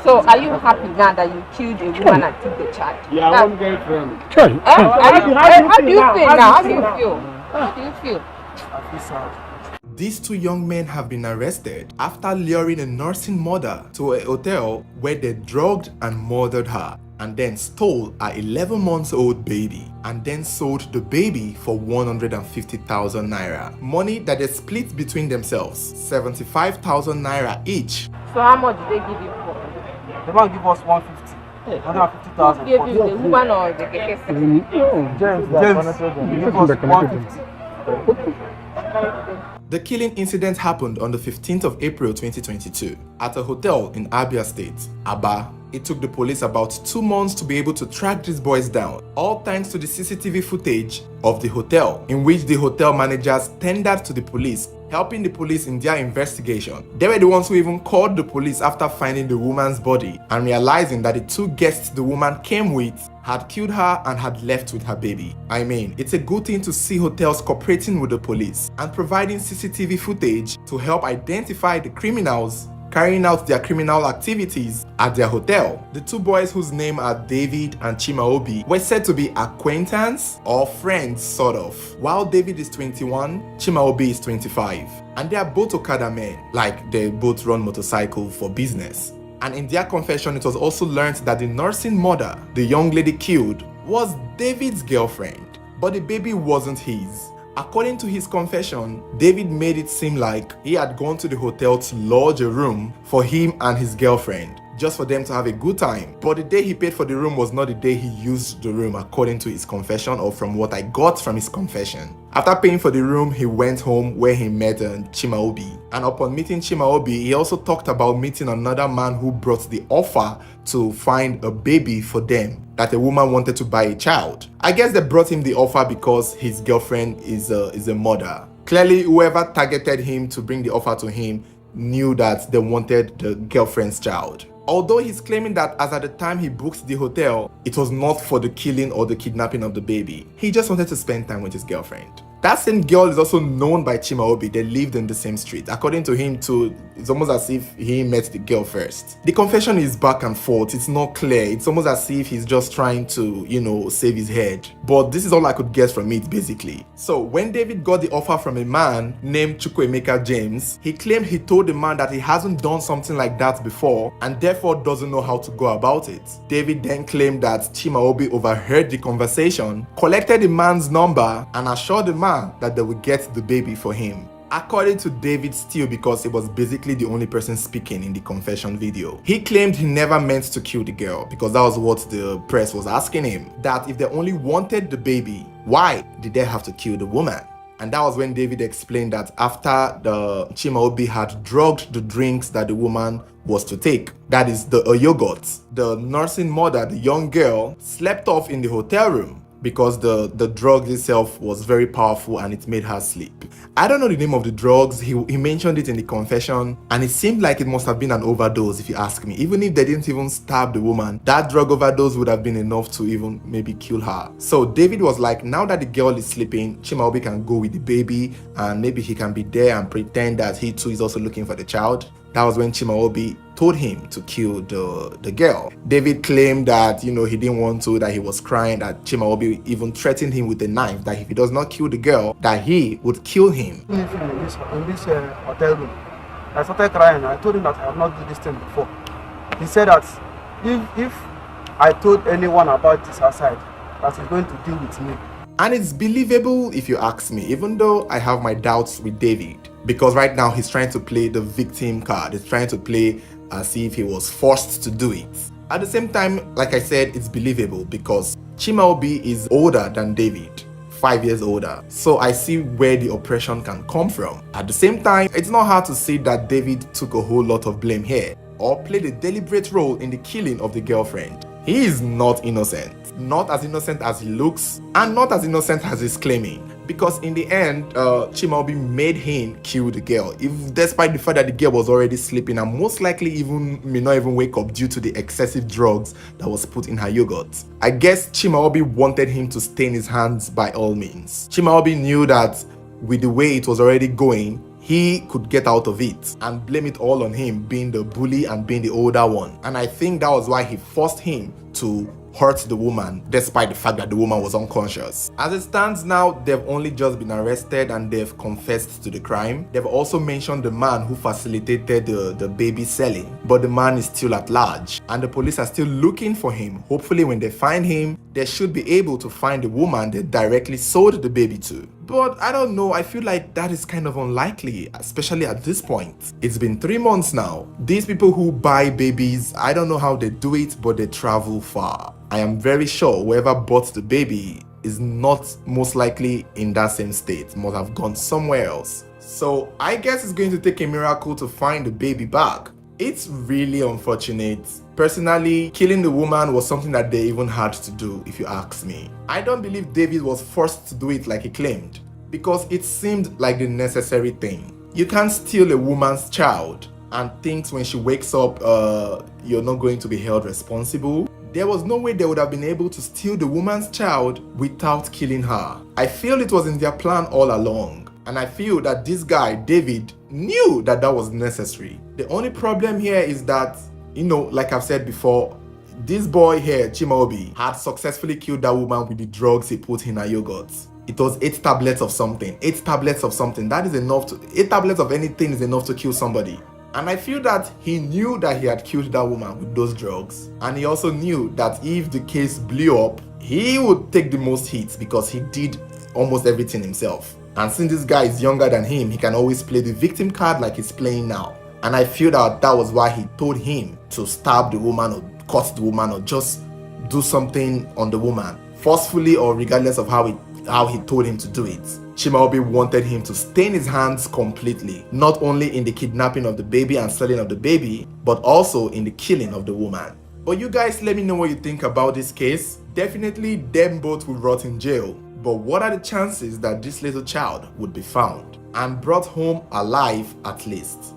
So are you happy now that you killed a woman and took the child? Yeah, I want girlfriend. How do you feel now? How do you feel? How do you feel? I feel sad. These two young men have been arrested after luring a nursing mother to a hotel where they drugged and murdered her and then stole her 11-month-old baby and then sold the baby for 150,000 naira. Money that they split between themselves, 75,000 naira each. So how much did they give you for? They want to give us 150. 150,000. Who gave you, the woman or the keke? James, he gave us 150. The killing incident happened on the 15th of April 2022 at a hotel in Abia State, Aba. It took the police about 2 months to be able to track these boys down, all thanks to the CCTV footage of the hotel, in which the hotel managers tendered to the police, helping the police in their investigation. They were the ones who even called the police after finding the woman's body and realizing that the two guests the woman came with had killed her and had left with her baby. I mean, it's a good thing to see hotels cooperating with the police and providing CCTV footage to help identify the criminals carrying out their criminal activities at their hotel. The two boys, whose name are David and Chimaobi, were said to be acquaintance or friends, sort of. While David is 21, Chimaobi is 25. And they are both Okada men, like they both run motorcycle for business. And in their confession, it was also learned that the nursing mother the young lady killed was David's girlfriend, but the baby wasn't his. According to his confession, David made it seem like he had gone to the hotel to lodge a room for him and his girlfriend, just for them to have a good time. But the day he paid for the room was not the day he used the room, according to his confession, or from what I got from his confession. After paying for the room, he went home where he met Chimaobi. And upon meeting Chimaobi, he also talked about meeting another man who brought the offer to find a baby for them, that a woman wanted to buy a child. I guess they brought him the offer because his girlfriend is a mother. Clearly, whoever targeted him to bring the offer to him knew that they wanted the girlfriend's child. Although he's claiming that as at the time he booked the hotel, it was not for the killing or the kidnapping of the baby. He just wanted to spend time with his girlfriend. That same girl is also known by Chimaobi. They lived in the same street. According to him too, it's almost as if he met the girl first. The confession is back and forth. It's not clear. It's almost as if he's just trying to, save his head. But this is all I could guess from it, basically. So when David got the offer from a man named Chukwuemeka James, he claimed he told the man that he hasn't done something like that before and therefore doesn't know how to go about it. David then claimed that Chimaobi overheard the conversation, collected the man's number, and assured the man that they would get the baby for him. According to David Steele, because he was basically the only person speaking in the confession video, he claimed he never meant to kill the girl because that was what the press was asking him, that if they only wanted the baby, why did they have to kill the woman? And that was when David explained that after the Chimaobi had drugged the drinks that the woman was to take, that is the yogurt, the nursing mother, the young girl, slept off in the hotel room because the drug itself was very powerful and it made her sleep. I don't know the name of the drugs. He mentioned it in the confession and it seemed like it must have been an overdose, if you ask me. Even if they didn't even stab the woman, that drug overdose would have been enough to even maybe kill her. So David was like, now that the girl is sleeping, Chimaobi can go with the baby and maybe he can be there and pretend that he too is also looking for the child. That was when Chimaobi told him to kill the girl. David claimed that, he didn't want to, that he was crying, that Chimaobi even threatened him with a knife, that if he does not kill the girl, that he would kill him. In this hotel room, I started crying. I told him that I have not done this thing before. He said that if I told anyone about this outside, that he's going to deal with me. And it's believable if you ask me, even though I have my doubts with David. Because right now he's trying to play the victim card. He's trying to play as if he was forced to do it. At the same time, like I said, it's believable because Chimaobi is older than David, 5 years older. So I see where the oppression can come from. At the same time, it's not hard to see that David took a whole lot of blame here or played a deliberate role in the killing of the girlfriend. He is not innocent. Not as innocent as he looks and not as innocent as he's claiming. Because in the end, Chimaobi made him kill the girl, despite the fact that the girl was already sleeping and most likely may not even wake up due to the excessive drugs that was put in her yogurt. I guess Chimaobi wanted him to stain his hands by all means. Chimaobi knew that with the way it was already going, he could get out of it and blame it all on him being the bully and being the older one. And I think that was why he forced him to hurt the woman despite the fact that the woman was unconscious. As it stands now, they've only just been arrested and they've confessed to the crime. They've also mentioned the man who facilitated the baby selling, but the man is still at large and the police are still looking for him. Hopefully when they find him, they should be able to find the woman they directly sold the baby to. But I don't know, I feel like that is kind of unlikely, especially at this point. It's been 3 months now. These people who buy babies, I don't know how they do it, but they travel far. I am very sure whoever bought the baby is not most likely in that same state, must have gone somewhere else. So I guess it's going to take a miracle to find the baby back. It's really unfortunate. Personally, killing the woman was something that they even had to do, if you ask me. I don't believe David was forced to do it like he claimed, because it seemed like the necessary thing. You can't steal a woman's child and think when she wakes up, you're not going to be held responsible. There was no way they would have been able to steal the woman's child without killing her. I feel it was in their plan all along. And I feel that this guy, David, knew that that was necessary. The only problem here is that, like I've said before, this boy here, Chimaobi, had successfully killed that woman with the drugs he put in her yogurt. It was 8 tablets of something. 8 tablets of something. That is enough to... 8 tablets of anything is enough to kill somebody. And I feel that he knew that he had killed that woman with those drugs. And he also knew that if the case blew up, he would take the most hits because he did almost everything himself. And since this guy is younger than him, he can always play the victim card like he's playing now. And I feel that that was why he told him to stab the woman or cut the woman or just do something on the woman, forcefully or regardless of how he told him to do it. Chimaobi wanted him to stain his hands completely, not only in the kidnapping of the baby and selling of the baby, but also in the killing of the woman. But you guys let me know what you think about this case. Definitely them both will rot in jail. But what are the chances that this little child would be found and brought home alive at least?